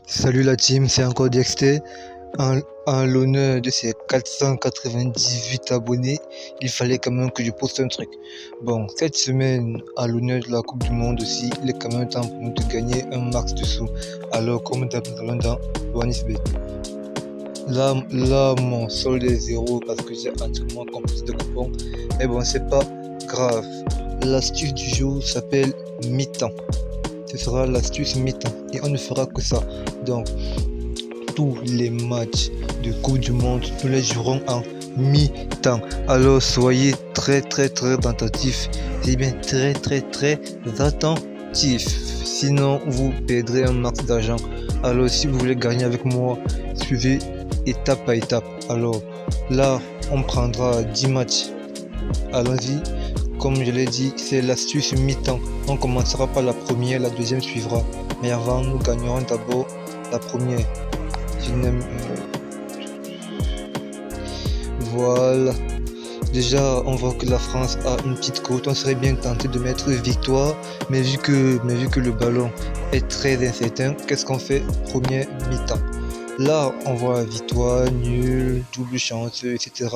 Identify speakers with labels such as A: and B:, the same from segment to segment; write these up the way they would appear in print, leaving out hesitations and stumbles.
A: Salut la team, c'est encore DXT. En l'honneur de ces 498 abonnés, il fallait quand même que je poste un truc. Bon, cette semaine, à l'honneur de la Coupe du Monde aussi, il est quand même temps pour nous de gagner un max de sous. Alors, comme d'habitude dans OneXBet. Là, mon solde est zéro parce que j'ai entièrement complété de coupons. Mais bon, c'est pas grave. L'astuce du jour s'appelle mi-temps. Ce sera l'astuce mi-temps et on ne fera que ça. Donc, tous les matchs de Coupe du Monde, nous les jouerons en mi-temps. Alors soyez très attentifs. C'est bien très attentifs. Sinon, vous perdrez un max d'argent. Alors, si vous voulez gagner avec moi, suivez étape par étape. Alors, là, on prendra 10 matchs. Allons-y. Comme je l'ai dit, c'est l'astuce mi-temps. On commencera par la première, la deuxième suivra. Mais avant, nous gagnerons d'abord la première. Voilà. Déjà, on voit que la France a une petite côte. On serait bien tenté de mettre victoire. Mais vu que le ballon est très incertain, qu'est-ce qu'on fait? Première mi-temps. Là, on voit victoire, nul, double chance, etc.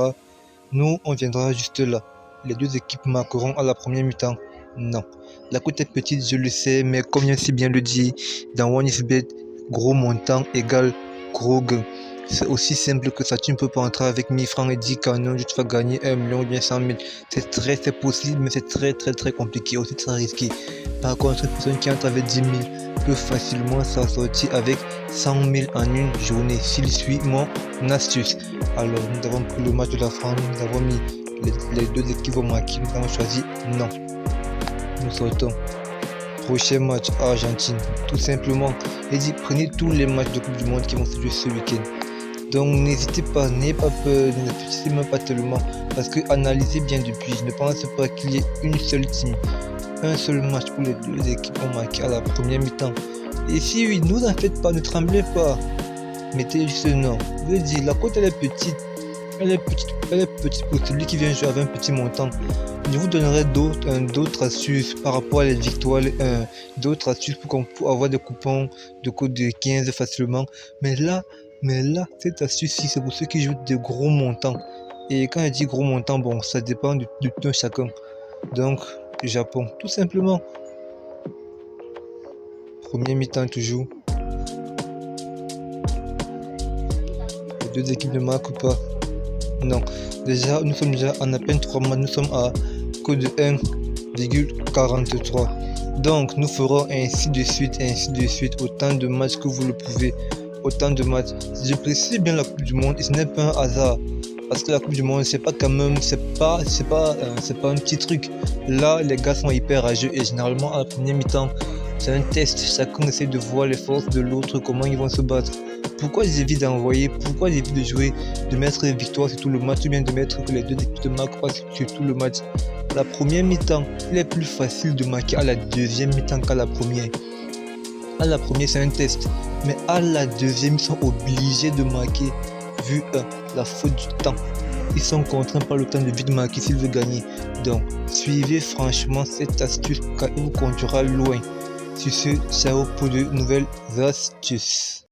A: Nous, on viendra juste là. Les deux équipes marqueront à la première mi-temps. Non. La cote est petite, je le sais, mais comme il si bien le dit, dans OneXBet, gros montant égale gros gain. C'est aussi simple que ça. Tu ne peux pas entrer avec 1000 francs et 10 canons, tu vas gagner 1 million ou bien 100 000. C'est possible, mais c'est très compliqué, aussi très risqué. Par contre, une personne qui entre avec 10 000 peut facilement s'en sortir avec 100 000 en une journée s'il suit mon astuce. Alors, nous avons pris le match de la France, nous avons mis les deux équipes vont marquer, nous avons choisi non. Nous sortons. Prochain match Argentine, tout simplement. Et dit prenez tous les matchs de Coupe du Monde qui vont se jouer ce week-end. Donc n'hésitez pas, n'ayez pas peur, ne réfléchissez même pas tellement. Parce que analysez bien depuis. Je ne pense pas qu'il y ait une seule team, un seul match où les deux équipes ont marqué à la première mi-temps. Et si oui, ne vous en faites pas, ne tremblez pas. Mettez juste non. Je vous dis, la cote elle est petite. Elle est petite pour celui qui vient jouer avec un petit montant. Je vous donnerai d'autres astuces par rapport à les victoires, d'autres astuces pour avoir des coupons de code de 15 facilement. Mais là, cette astuce-ci, c'est pour ceux qui jouent de gros montants. Et quand je dis gros montants, bon, ça dépend de chacun. Donc, Japon, tout simplement. Premier mi-temps toujours. Les deux équipes ne marquent pas. Non, déjà, nous sommes déjà en à peine 3 mois, nous sommes à code de 1,43. Donc, nous ferons ainsi de suite, autant de matchs que vous le pouvez, autant de matchs. Je précise bien la Coupe du Monde, et ce n'est pas un hasard, parce que la Coupe du Monde, c'est pas quand même, c'est pas un petit truc. Là, les gars sont hyper rageux et généralement à la première mi-temps, c'est un test. Chacun essaie de voir les forces de l'autre, comment ils vont se battre. Pourquoi j'évite d'envoyer, pourquoi j'évite de jouer, de mettre victoire sur tout le match, ou bien de mettre que les deux équipes ne marquent pas sur tout le match. La première mi-temps, il est plus facile de marquer à la deuxième mi-temps qu'à la première. À la première, c'est un test, mais à la deuxième, ils sont obligés de marquer, vu la faute du temps. Ils sont contraints par le temps de vite marquer s'ils veulent gagner. Donc, suivez franchement cette astuce car il vous conduira loin. Sur ce, ciao pour de nouvelles astuces.